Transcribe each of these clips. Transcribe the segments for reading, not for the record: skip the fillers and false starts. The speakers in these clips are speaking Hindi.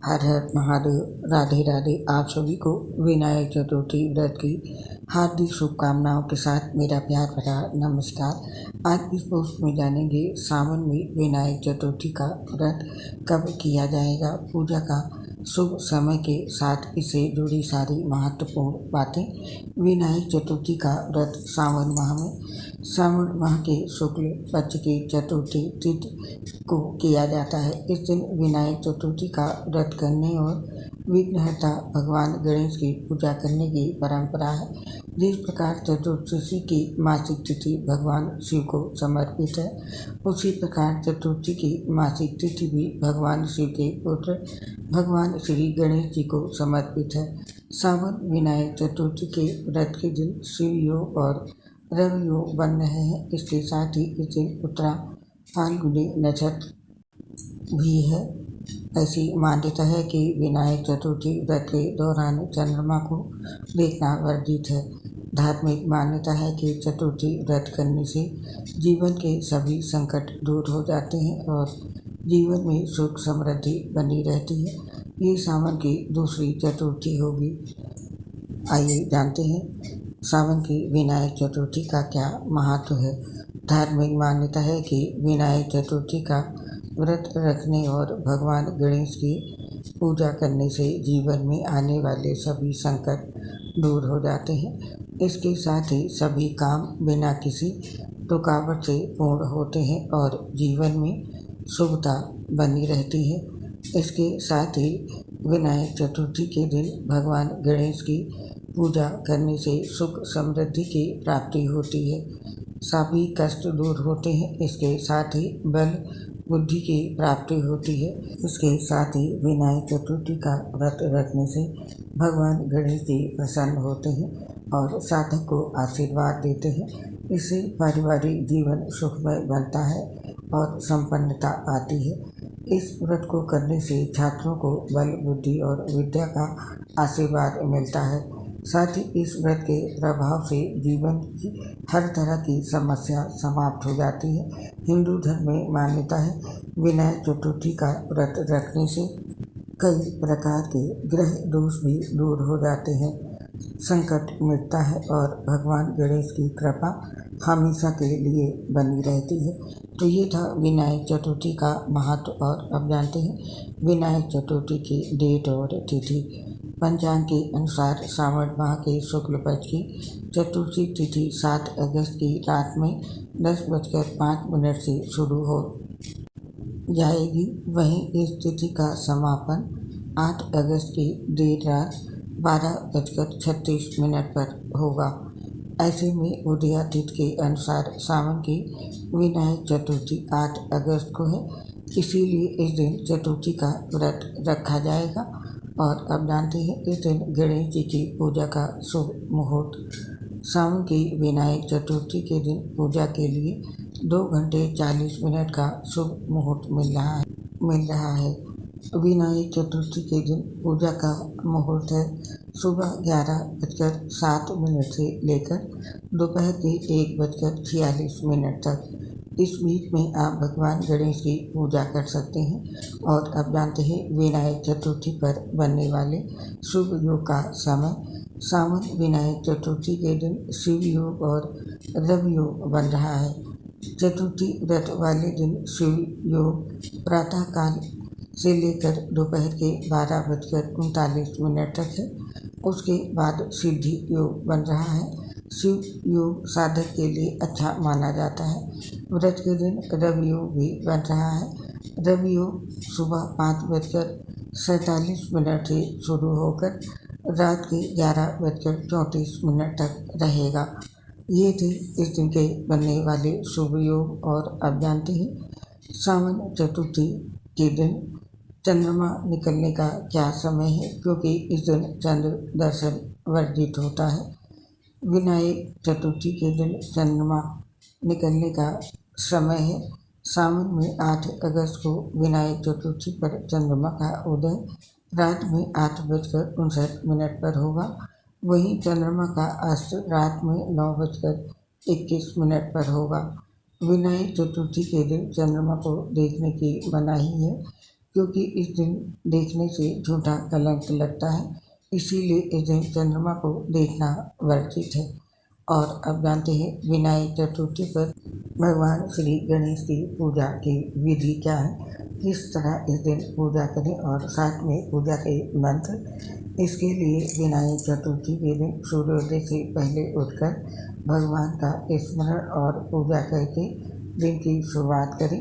हर हर महादेव। राधे राधे। आप सभी को विनायक चतुर्थी व्रत की हार्दिक शुभकामनाओं के साथ मेरा प्यार भरा नमस्कार। आज इस पोस्ट में जानेंगे सावन में विनायक चतुर्थी का व्रत कब किया जाएगा, पूजा का शुभ समय के साथ इससे जुड़ी सारी महत्वपूर्ण बातें। विनायक चतुर्थी का व्रत सावन माह के शुक्ल पक्ष की चतुर्थी तिथि को किया जाता है। इस दिन विनायक चतुर्थी का व्रत करने और विघ्नहर्ता भगवान गणेश की पूजा करने की परंपरा है। जिस प्रकार चतुर्दशी की मासिक तिथि भगवान शिव को समर्पित है, उसी प्रकार चतुर्थी की मासिक तिथि भी भगवान शिव के पुत्र भगवान श्री गणेश जी को समर्पित है। सावन विनायक चतुर्थी के व्रत के दिन शिव योग और रवि योग बन रहे हैं। इसके साथ ही इस दिन उत्तरा फाल्गुनी नक्षत्र भी है। ऐसी मान्यता है कि विनायक चतुर्थी व्रत के दौरान चंद्रमा को देखना वर्जित है। धार्मिक मान्यता है कि चतुर्थी व्रत करने से जीवन के सभी संकट दूर हो जाते हैं और जीवन में सुख समृद्धि बनी रहती है। ये सावन की दूसरी चतुर्थी होगी। आइए जानते हैं सावन की विनायक चतुर्थी का क्या महत्व है। धार्मिक मान्यता है कि विनायक चतुर्थी का व्रत रखने और भगवान गणेश की पूजा करने से जीवन में आने वाले सभी संकट दूर हो जाते हैं। इसके साथ ही सभी काम बिना किसी रुकावट से पूर्ण होते हैं और जीवन में शुभता बनी रहती है। इसके साथ ही विनायक चतुर्थी के दिन भगवान गणेश की पूजा करने से सुख समृद्धि की प्राप्ति होती है, सभी कष्ट दूर होते हैं। इसके साथ ही बल बुद्धि की प्राप्ति होती है। इसके साथ ही विनायक चतुर्थी का व्रत रखने से भगवान गणेश जी प्रसन्न होते हैं और साधक को आशीर्वाद देते हैं। इससे पारिवारिक जीवन सुखमय बनता है और संपन्नता आती है। इस व्रत को करने से छात्रों को बल बुद्धि और विद्या का आशीर्वाद मिलता है। साथ ही इस व्रत के प्रभाव से जीवन की हर तरह की समस्या समाप्त हो जाती है। हिंदू धर्म में मान्यता है विनायक चतुर्थी का व्रत रखने से कई प्रकार के ग्रह दोष भी दूर हो जाते हैं, संकट मिटता है और भगवान गणेश की कृपा हमेशा के लिए बनी रहती है। तो ये था विनायक चतुर्थी का महत्व। और अब जानते हैं विनायक चतुर्थी की डेट और तिथि। पंचांग के अनुसार सावन माह के शुक्ल पक्ष की चतुर्थी तिथि 7 अगस्त की रात में 10:05 से शुरू हो जाएगी। वहीं इस तिथि का समापन 8 अगस्त की देर रात 12:36 पर होगा। ऐसे में उदया तिथि के अनुसार सावन की विनायक चतुर्थी 8 अगस्त को है, इसीलिए इस दिन चतुर्थी का व्रत रखा जाएगा। और अब जानते हैं इस दिन गणेश जी की पूजा का शुभ मुहूर्त। सावन की विनायक चतुर्थी के दिन पूजा के लिए 2 घंटे 40 मिनट का शुभ मुहूर्त मिल रहा है। विनायक चतुर्थी के दिन पूजा का मुहूर्त है सुबह 11:07 से लेकर दोपहर के 1:46 तक। इस बीच में आप भगवान गणेश की पूजा कर सकते हैं। और अब जानते हैं विनायक चतुर्थी पर बनने वाले शुभ योग का समय। सावन विनायक चतुर्थी के दिन शिव योग और रवि योग बन रहा है। चतुर्थी व्रत वाले दिन शिव योग प्रातः काल से लेकर दोपहर के 12:39 तक है। उसके बाद सिद्धि योग बन रहा है। शिव योग साधक के लिए अच्छा माना जाता है। व्रत के दिन रवि योग भी बन रहा है। रवि योग सुबह 5:47 से शुरू होकर रात के 11:34 तक रहेगा। ये थे इस दिन के बनने वाले शुभ योग। और अब जानते हैं सावन चतुर्थी के दिन चंद्रमा निकलने का क्या समय है, क्योंकि इस दिन चंद्र दर्शन वर्जित होता है। विनायक चतुर्थी के दिन चंद्रमा निकलने का समय है सावन में 8 अगस्त को। विनायक चतुर्थी पर चंद्रमा का उदय रात में 8:59 पर होगा। वहीं चंद्रमा का अस्त रात में 9:21 पर होगा। विनायक चतुर्थी के दिन चंद्रमा को देखने की मनाही है। क्योंकि इस दिन देखने से झूठा कलंक लगता है, इसीलिए इस दिन चंद्रमा को देखना वर्जित है। और अब जानते हैं विनायक चतुर्थी पर भगवान श्री गणेश की पूजा की विधि क्या है, किस तरह इस दिन पूजा करें और साथ में पूजा के मंत्र। इसके लिए विनायक चतुर्थी के दिन सूर्योदय से पहले उठकर भगवान का स्मरण और पूजा करके दिन की शुरुआत करें।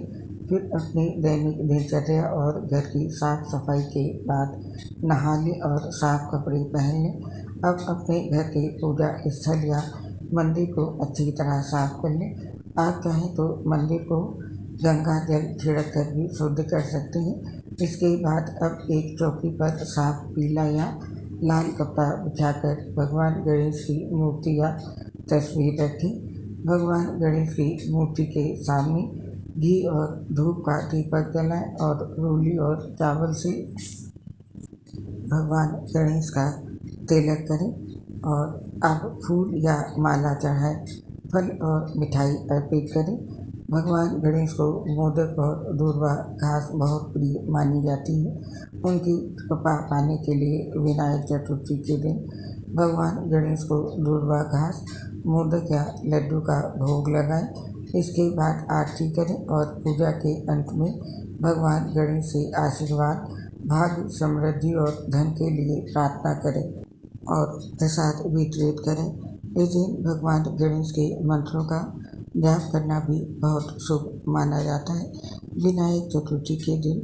फिर अपनी दैनिक दिनचर्या और घर की साफ सफाई के बाद नहा लें और साफ कपड़े पहन लें। अब अपने घर के पूजा स्थल या मंदिर को अच्छी तरह साफ कर लें। आप चाहें तो मंदिर को गंगा जल छिड़क कर भी शुद्ध कर सकते हैं। इसके बाद अब एक चौकी पर साफ पीला या लाल कपड़ा बिछाकर भगवान गणेश की मूर्ति या तस्वीर रखें। भगवान गणेश की मूर्ति के सामने घी और धूप का दीपक जलाएं और रोली और चावल से भगवान गणेश का तिलक करें। और अब फूल या माला चढ़ाएं, फल और मिठाई अर्पित करें। भगवान गणेश को मोदक और दूर्वा घास बहुत प्रिय मानी जाती है। उनकी कृपा पाने के लिए विनायक चतुर्थी के दिन भगवान गणेश को दूर्वा घास, मोदक या लड्डू का भोग लगाएं। इसके बाद आरती करें और पूजा के अंत में भगवान गणेश से आशीर्वाद, भाग्य, समृद्धि और धन के लिए प्रार्थना करें और प्रसाद वितरित करें। इस दिन भगवान गणेश के मंत्रों का जाप करना भी बहुत शुभ माना जाता है। विनायक चतुर्थी के दिन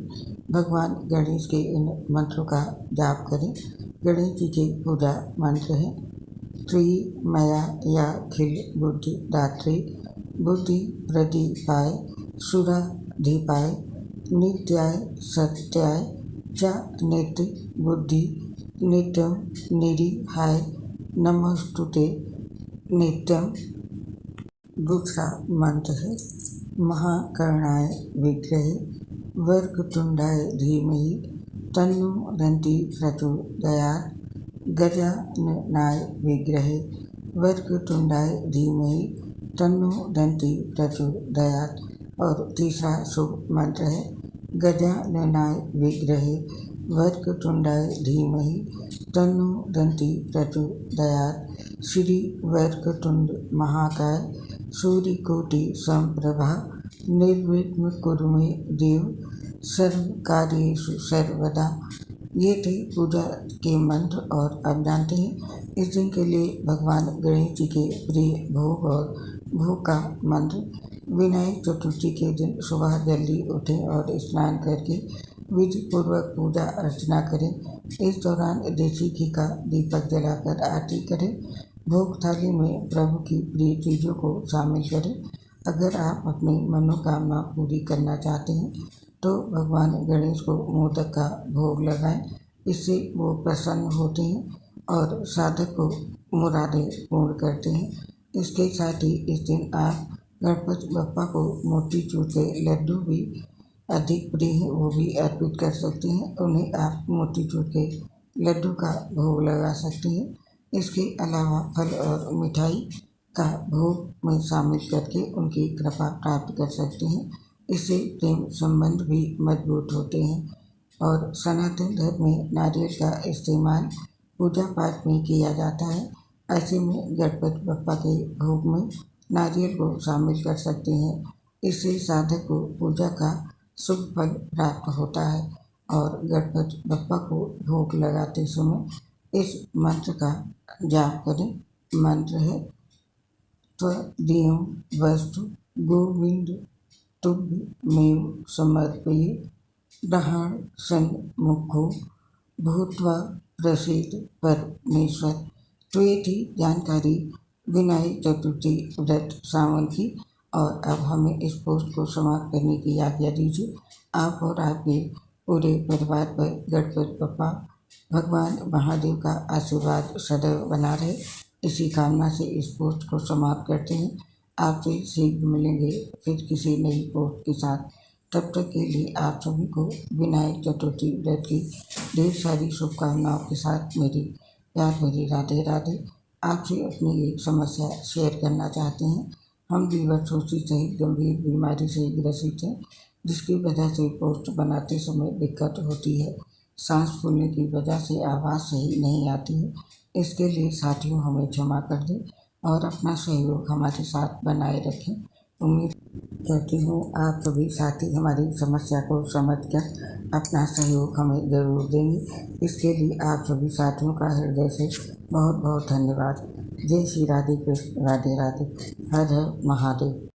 भगवान गणेश के इन मंत्रों का जाप करें। गणेश जी के पूजा मंत्र हैं: त्रिमया या खिल बुद्धि दात्री, बुद्धि प्रदीपाय, सुराधिपाय, नित्याय सत्याय च नित्य बुद्धि नित्यम निरीहाय नमस्तुते नित्यम। दूसरा मंत्र है: महाकर्णाय विग्रहे वक्रतुंडाय धीमहि तन्नो दन्ति प्रचोदयात्। गजाननाय विग्रहे वक्रतुंडाय धीमहि तन्नो दन्ति प्रचोदयात्। और तीसरा शुभ मंत्र है: गजाननाय विग्रहे वक्रतुंडाय धीमहि तन्नो दन्ति प्रचोदयात्। श्री वक्रतुंड महाकाय सूर्यकोटि समप्रभा निर्विघ्नं कुरु मे देव सर्वकार्येषु सर्वदा। ये थे पूजा के मंत्र। और अब जानते हैं इस दिन के लिए भगवान गणेश जी के प्रिय भोग और भोग का मंत्र। विनायक चतुर्थी के दिन सुबह जल्दी उठें और स्नान करके विधि पूर्वक पूजा अर्चना करें। इस दौरान देसी घी का दीपक जलाकर आरती करें। भोग थाली में प्रभु की प्रिय चीज़ों को शामिल करें। अगर आप अपनी मनोकामना पूरी करना चाहते हैं तो भगवान गणेश को मोदक का भोग लगाएं। इससे वो प्रसन्न होते हैं और साधक को मुरादें पूर्ण करते हैं। इसके साथ ही इस दिन आप गणपति बप्पा को मोतीचूर के लड्डू भी अधिक प्रिय हैं, वो भी अर्पित कर सकते हैं। उन्हें आप मोतीचूर के लड्डू का भोग लगा सकते हैं। इसके अलावा फल और मिठाई का भोग में शामिल करके उनकी कृपा प्राप्त कर सकते हैं। इससे प्रेम संबंध भी मजबूत होते हैं। और सनातन धर्म में नारियल का इस्तेमाल पूजा पाठ में किया जाता है। ऐसे में गणपति बप्पा के भोग में नारियल को शामिल कर सकते हैं। इससे साधक को पूजा का शुभ फल प्राप्त होता है। और गणपति बप्पा को भोग लगाते समय इस मंत्र का जाप करें। मंत्र है: त्वदीयं वस्तु गोविंद तुभ्यमेव समर्पये डहाण सन्मुखो भूत्वा प्रसीद परमेश्वर। तो ये थी जानकारी विनायक चतुर्थी व्रत सावन की। और अब हमें इस पोस्ट को समाप्त करने की आज्ञा दीजिए। आप और आपके पूरे परिवार पर गणपति बप्पा भगवान महादेव का आशीर्वाद सदैव बना रहे, इसी कामना से इस पोस्ट को समाप्त करते हैं। आपसे शीघ्र मिलेंगे फिर किसी नई पोस्ट के साथ। तब तक के लिए आप सभी को विनायक चतुर्थी व्रत की ढेर सारी शुभकामनाओं के साथ मेरी प्यार भरी राधे राधे। आपसे अपनी एक समस्या शेयर करना चाहते हैं। हम लीवर सोसी सहित गंभीर बीमारी से ग्रसित हैं। जिसकी वजह से पोस्ट बनाते समय दिक्कत होती है। सांस फूलने की वजह से आवाज़ सही नहीं आती है। इसके लिए साथियों हमें क्षमा कर दें और अपना सहयोग हमारे साथ बनाए रखें। उम्मीद करती हूँ आप सभी साथी हमारी समस्या को समझकर अपना सहयोग हमें ज़रूर देंगे। इसके लिए आप सभी साथियों का हृदय से बहुत बहुत धन्यवाद। जय श्री राधे कृष्ण, राधे राधे, हर हर महादेव।